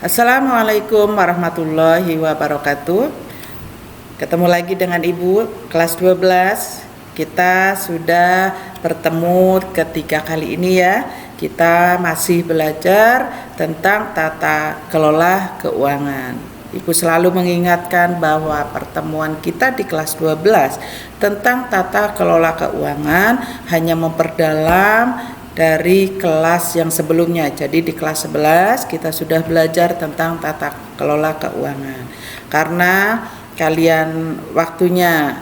Assalamualaikum warahmatullahi wabarakatuh. Ketemu lagi dengan Ibu kelas 12. Kita sudah bertemu ketiga kali ini ya. Kita masih belajar tentang tata kelola keuangan. Ibu selalu mengingatkan bahwa pertemuan kita di kelas 12 tentang tata kelola keuangan hanya memperdalam dari kelas yang sebelumnya. Jadi di kelas 11 kita sudah belajar tentang tata kelola keuangan. Karena kalian waktunya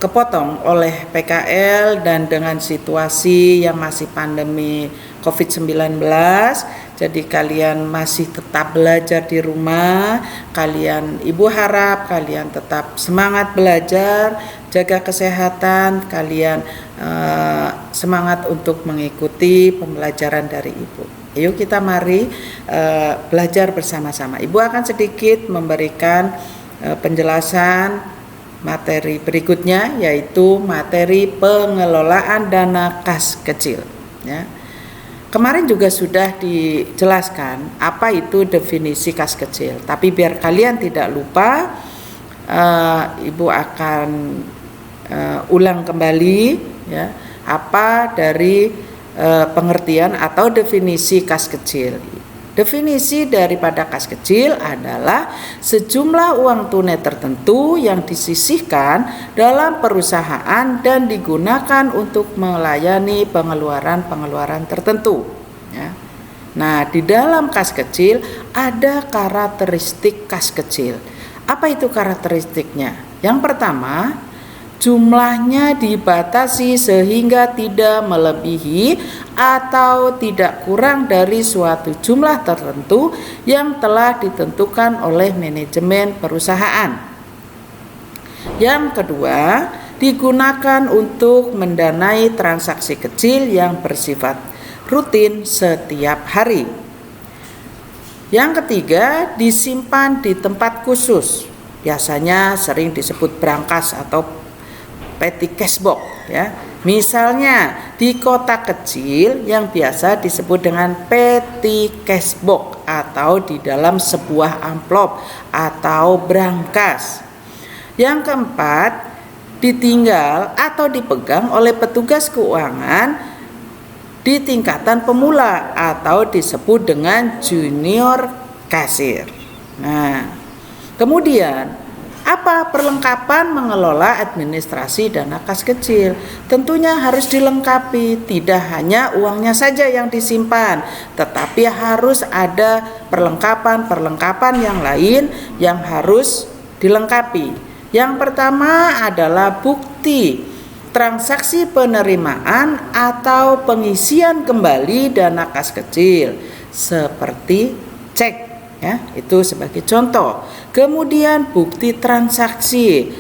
kepotong oleh PKL dan dengan situasi yang masih pandemi COVID-19, jadi kalian masih tetap belajar di rumah. Ibu harap kalian tetap semangat belajar, jaga kesehatan, kalian semangat untuk mengikuti pembelajaran dari Ibu. Yuk kita mari belajar bersama-sama. Ibu akan sedikit memberikan penjelasan materi berikutnya, yaitu materi pengelolaan dana kas kecil ya. Kemarin juga sudah dijelaskan apa itu definisi kas kecil, tapi biar kalian tidak lupa, Ibu akan ulang kembali ya, apa dari pengertian atau definisi kas kecil. Definisi daripada kas kecil adalah sejumlah uang tunai tertentu yang disisihkan dalam perusahaan dan digunakan untuk melayani pengeluaran tertentu ya. Nah, di dalam kas kecil ada karakteristik kas kecil. Apa itu karakteristiknya? Yang pertama, jumlahnya dibatasi sehingga tidak melebihi atau tidak kurang dari suatu jumlah tertentu yang telah ditentukan oleh manajemen perusahaan. Yang kedua, digunakan untuk mendanai transaksi kecil yang bersifat rutin setiap hari. Yang ketiga, disimpan di tempat khusus, biasanya sering disebut brankas atau petty cash box ya. Misalnya di kota kecil yang biasa disebut dengan petty cash box atau di dalam sebuah amplop atau brankas. Yang keempat, ditinggal atau dipegang oleh petugas keuangan di tingkatan pemula atau disebut dengan junior kasir. Nah, kemudian apa perlengkapan mengelola administrasi dana kas kecil? Tentunya harus dilengkapi, tidak hanya uangnya saja yang disimpan, tetapi harus ada perlengkapan yang lain yang harus dilengkapi. Yang pertama adalah bukti transaksi penerimaan atau pengisian kembali dana kas kecil seperti cek ya, itu sebagai contoh. Kemudian bukti transaksi,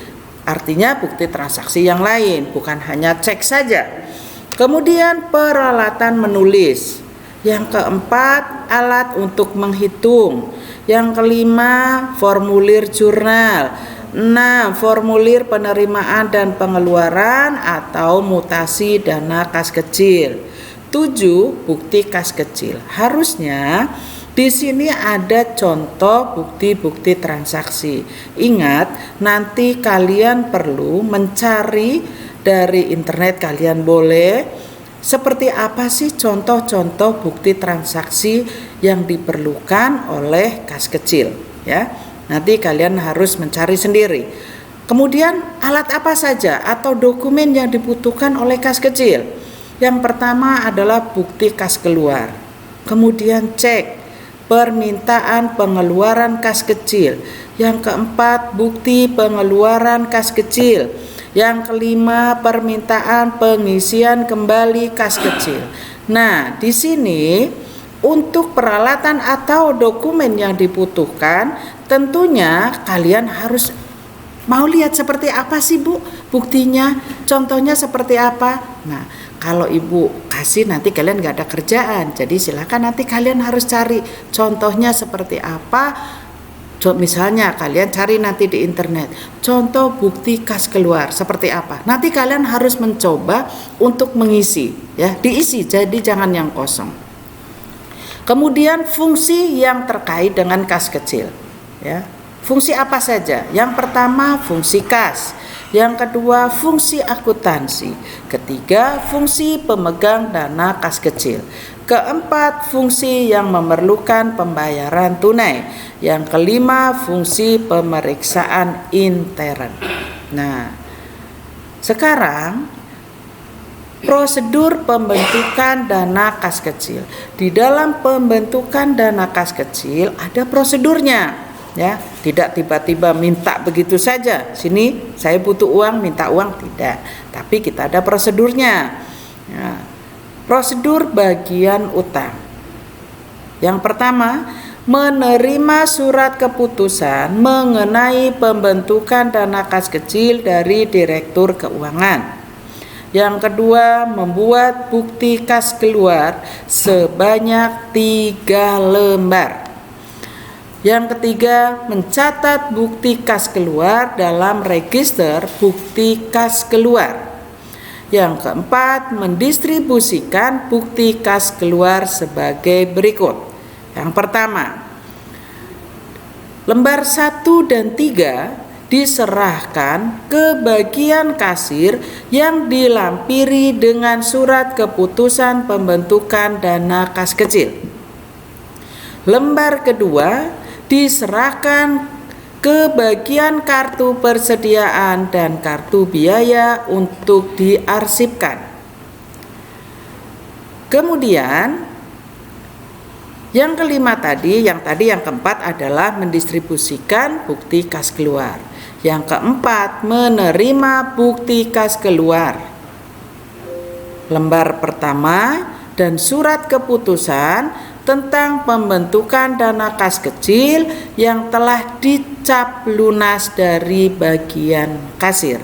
artinya bukti transaksi yang lain, bukan hanya cek saja. Kemudian peralatan menulis. Yang keempat, alat untuk menghitung. Yang kelima, formulir jurnal. 6. Formulir penerimaan dan pengeluaran atau mutasi dana kas kecil. 7. Bukti kas kecil. Harusnya di sini ada contoh bukti-bukti transaksi. Ingat, nanti kalian perlu mencari dari internet, kalian boleh seperti apa sih contoh-contoh bukti transaksi yang diperlukan oleh kas kecil ya. Nanti kalian harus mencari sendiri. Kemudian alat apa saja atau dokumen yang dibutuhkan oleh kas kecil? Yang pertama adalah bukti kas keluar. Kemudian cek permintaan pengeluaran kas kecil. Yang keempat, bukti pengeluaran kas kecil. Yang kelima, permintaan pengisian kembali kas kecil. Nah, di sini untuk peralatan atau dokumen yang dibutuhkan, tentunya kalian harus mau lihat seperti apa sih Bu buktinya, contohnya seperti apa. Nah, kalau Ibu kasih nanti kalian gak ada kerjaan, jadi silakan nanti kalian harus cari contohnya seperti apa. Misalnya kalian cari nanti di internet contoh bukti kas keluar seperti apa. Nanti kalian harus mencoba untuk mengisi ya, diisi, jadi jangan yang kosong. Kemudian fungsi yang terkait dengan kas kecil, ya. Fungsi apa saja? Yang pertama fungsi kas, yang kedua fungsi akuntansi, ketiga fungsi pemegang dana kas kecil, keempat fungsi yang memerlukan pembayaran tunai, yang kelima fungsi pemeriksaan intern. Nah, sekarang prosedur pembentukan dana kas kecil. Di dalam pembentukan dana kas kecil ada prosedurnya, ya. Tidak tiba-tiba minta begitu saja. Sini saya butuh uang, minta uang, tidak. Tapi kita ada prosedurnya. Ya. Prosedur bagian utang. Yang pertama, menerima surat keputusan mengenai pembentukan dana kas kecil dari Direktur Keuangan. Yang kedua, membuat bukti kas keluar sebanyak 3 lembar. Yang ketiga, mencatat bukti kas keluar dalam register bukti kas keluar. Yang keempat, mendistribusikan bukti kas keluar sebagai berikut. Yang pertama, lembar 1 dan 3 diserahkan ke bagian kasir yang dilampiri dengan surat keputusan pembentukan dana kas kecil. Lembar kedua diserahkan ke bagian kartu persediaan dan kartu biaya untuk diarsipkan. Kemudian yang kelima tadi, yang keempat adalah mendistribusikan bukti kas keluar. Yang keempat, menerima bukti kas keluar. Lembar pertama dan surat keputusan tentang pembentukan dana kas kecil yang telah dicap lunas dari bagian kasir.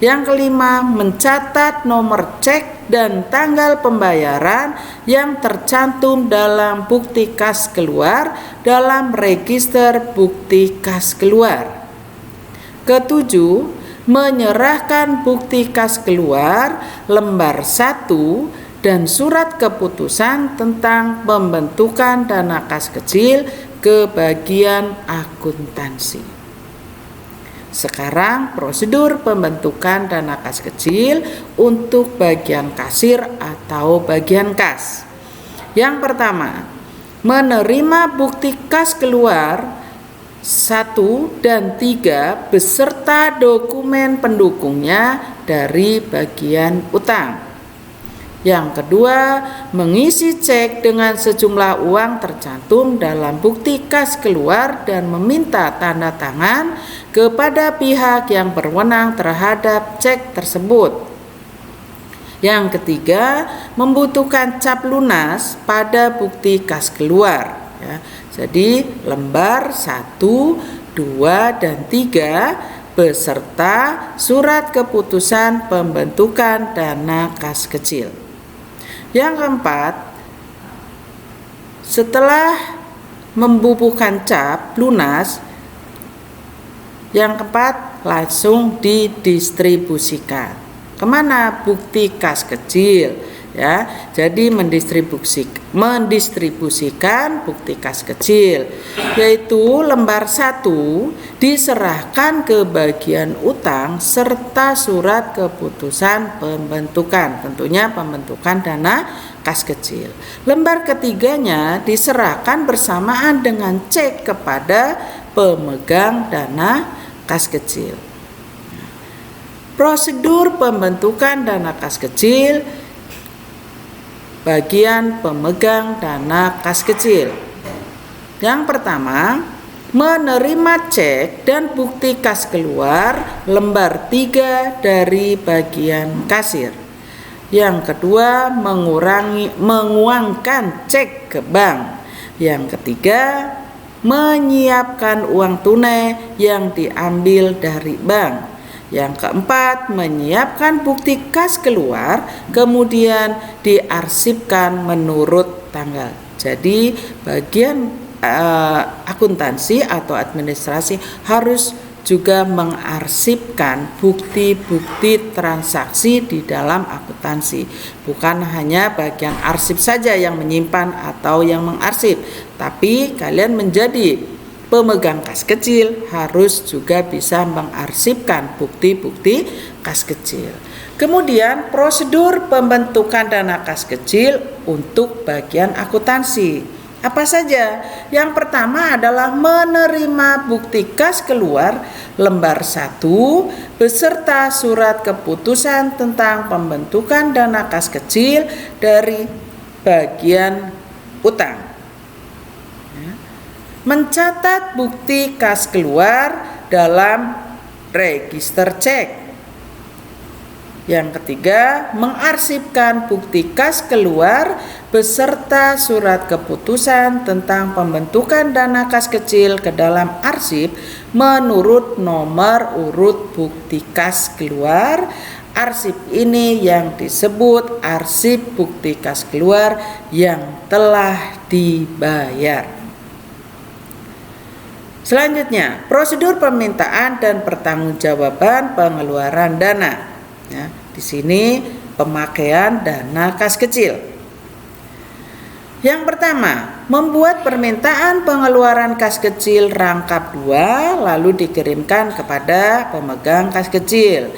Yang kelima, mencatat nomor cek dan tanggal pembayaran yang tercantum dalam bukti kas keluar dalam register bukti kas keluar. Ketujuh, menyerahkan bukti kas keluar lembar 1 dan surat keputusan tentang pembentukan dana kas kecil ke bagian akuntansi. Sekarang prosedur pembentukan dana kas kecil untuk bagian kasir atau bagian kas. Yang pertama, menerima bukti kas keluar 1 dan 3 beserta dokumen pendukungnya dari bagian utang. Yang kedua, mengisi cek dengan sejumlah uang tercantum dalam bukti kas keluar dan meminta tanda tangan kepada pihak yang berwenang terhadap cek tersebut. Yang ketiga, membutuhkan cap lunas pada bukti kas keluar, ya. Jadi lembar 1, 2, dan 3 beserta surat keputusan pembentukan dana kas kecil. Yang keempat, setelah membubuhkan cap lunas, yang keempat langsung didistribusikan. Kemana bukti kas kecil? Ya, jadi mendistribusikan bukti kas kecil, yaitu lembar 1 diserahkan ke bagian utang serta surat keputusan pembentukan, tentunya pembentukan dana kas kecil. Lembar ketiganya diserahkan bersamaan dengan cek kepada pemegang dana kas kecil. Prosedur pembentukan dana kas kecil bagian pemegang dana kas kecil. Yang pertama, menerima cek dan bukti kas keluar lembar 3 dari bagian kasir. Yang kedua, menguangkan cek ke bank. Yang ketiga, menyiapkan uang tunai yang diambil dari bank. Yang keempat, menyiapkan bukti kas keluar, kemudian diarsipkan menurut tanggal. Jadi bagian akuntansi atau administrasi harus juga mengarsipkan bukti-bukti transaksi di dalam akuntansi. Bukan hanya bagian arsip saja yang menyimpan atau yang mengarsip, tapi kalian menjadi pemegang kas kecil harus juga bisa mengarsipkan bukti-bukti kas kecil. Kemudian prosedur pembentukan dana kas kecil untuk bagian akuntansi. Apa saja? Yang pertama adalah menerima bukti kas keluar lembar 1 beserta surat keputusan tentang pembentukan dana kas kecil dari bagian utang. Mencatat bukti kas keluar dalam register cek. Yang ketiga, mengarsipkan bukti kas keluar beserta surat keputusan tentang pembentukan dana kas kecil ke dalam arsip menurut nomor urut bukti kas keluar. Arsip ini yang disebut arsip bukti kas keluar yang telah dibayar. Selanjutnya, prosedur permintaan dan pertanggungjawaban pengeluaran dana. Ya, di sini pemakaian dana kas kecil. Yang pertama, membuat permintaan pengeluaran kas kecil rangkap 2 lalu dikirimkan kepada pemegang kas kecil.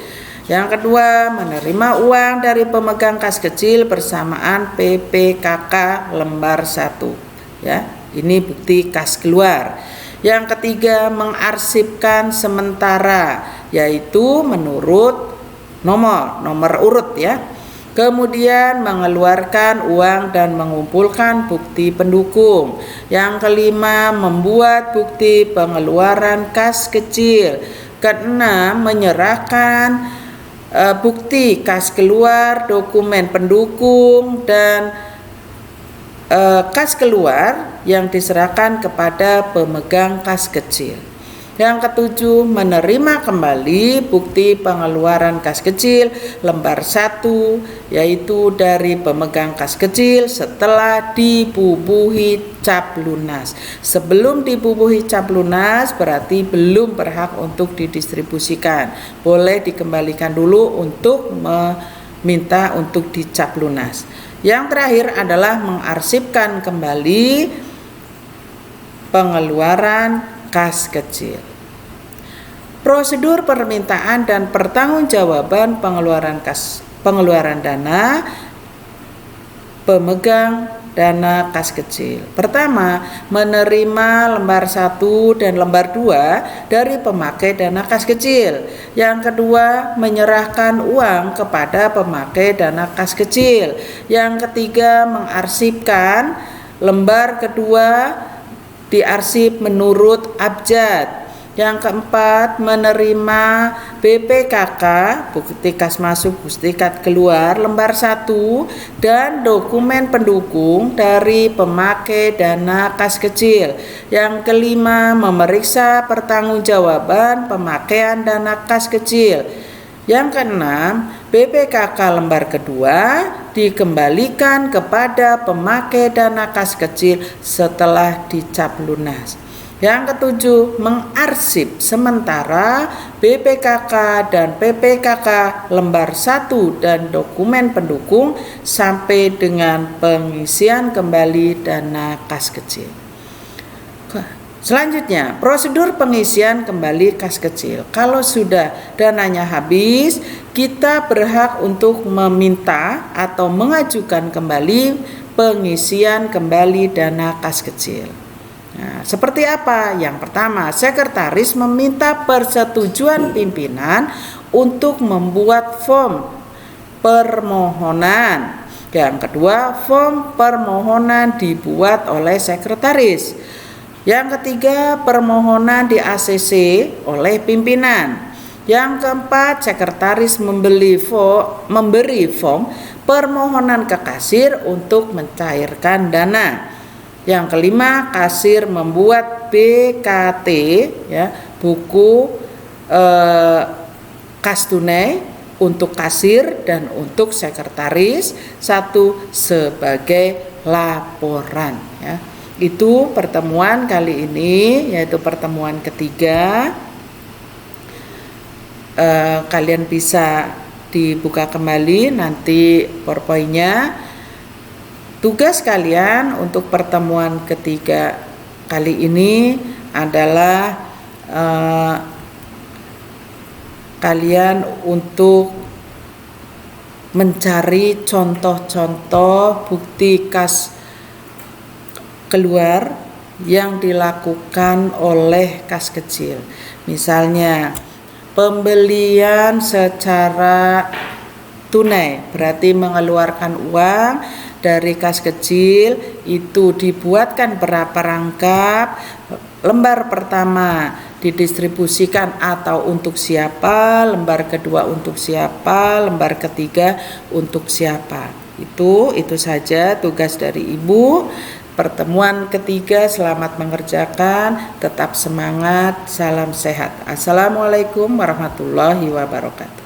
Yang kedua, menerima uang dari pemegang kas kecil bersamaan PPKK lembar 1. Ya, ini bukti kas keluar. Yang ketiga, mengarsipkan sementara, yaitu menurut nomor urut ya. Kemudian mengeluarkan uang dan mengumpulkan bukti pendukung. Yang kelima, membuat bukti pengeluaran kas kecil. Keenam, menyerahkan bukti kas keluar, dokumen pendukung dan kas keluar yang diserahkan kepada pemegang kas kecil. Yang ketujuh, menerima kembali bukti pengeluaran kas kecil lembar 1 yaitu dari pemegang kas kecil setelah dibubuhi cap lunas. Sebelum dibubuhi cap lunas berarti belum berhak untuk didistribusikan. Boleh dikembalikan dulu untuk meminta untuk dicap lunas. Yang terakhir adalah mengarsipkan kembali pengeluaran kas kecil. Prosedur permintaan dan pertanggungjawaban pengeluaran dana pemegang dana kas kecil. Pertama, menerima lembar 1 dan lembar 2 dari pemakai dana kas kecil. Yang kedua, menyerahkan uang kepada pemakai dana kas kecil. Yang ketiga, mengarsipkan lembar kedua diarsip menurut abjad. Yang keempat, menerima BPKK bukti kas masuk bukti kas keluar lembar 1 dan dokumen pendukung dari pemakai dana kas kecil. Yang kelima, memeriksa pertanggungjawaban pemakaian dana kas kecil. Yang keenam, BPKK lembar kedua dikembalikan kepada pemakai dana kas kecil setelah dicap lunas. Yang ketujuh, mengarsip sementara BPKK dan PPKK lembar 1 dan dokumen pendukung sampai dengan pengisian kembali dana kas kecil. Selanjutnya, prosedur pengisian kembali kas kecil. Kalau sudah dananya habis, kita berhak untuk meminta atau mengajukan kembali pengisian kembali dana kas kecil. Nah, seperti apa? Yang pertama, sekretaris meminta persetujuan pimpinan untuk membuat form permohonan. Yang kedua, form permohonan dibuat oleh sekretaris. Yang ketiga, permohonan di ACC oleh pimpinan. Yang keempat, sekretaris memberi form permohonan ke kasir untuk mencairkan dana. Yang kelima, kasir membuat BKT ya, buku kas tunai untuk kasir dan untuk sekretaris, 1 sebagai laporan ya. Itu pertemuan kali ini, yaitu pertemuan ketiga. kalian bisa dibuka kembali nanti PowerPoint-nya. Tugas kalian untuk pertemuan ketiga kali ini adalah kalian untuk mencari contoh-contoh bukti kas keluar yang dilakukan oleh kas kecil. Misalnya pembelian secara tunai, berarti mengeluarkan uang dari kas kecil, itu dibuatkan berapa rangkap, lembar pertama didistribusikan atau untuk siapa, lembar kedua untuk siapa, lembar ketiga untuk siapa. Itu saja tugas dari Ibu. Pertemuan ketiga, selamat mengerjakan, tetap semangat, salam sehat. Assalamualaikum warahmatullahi wabarakatuh.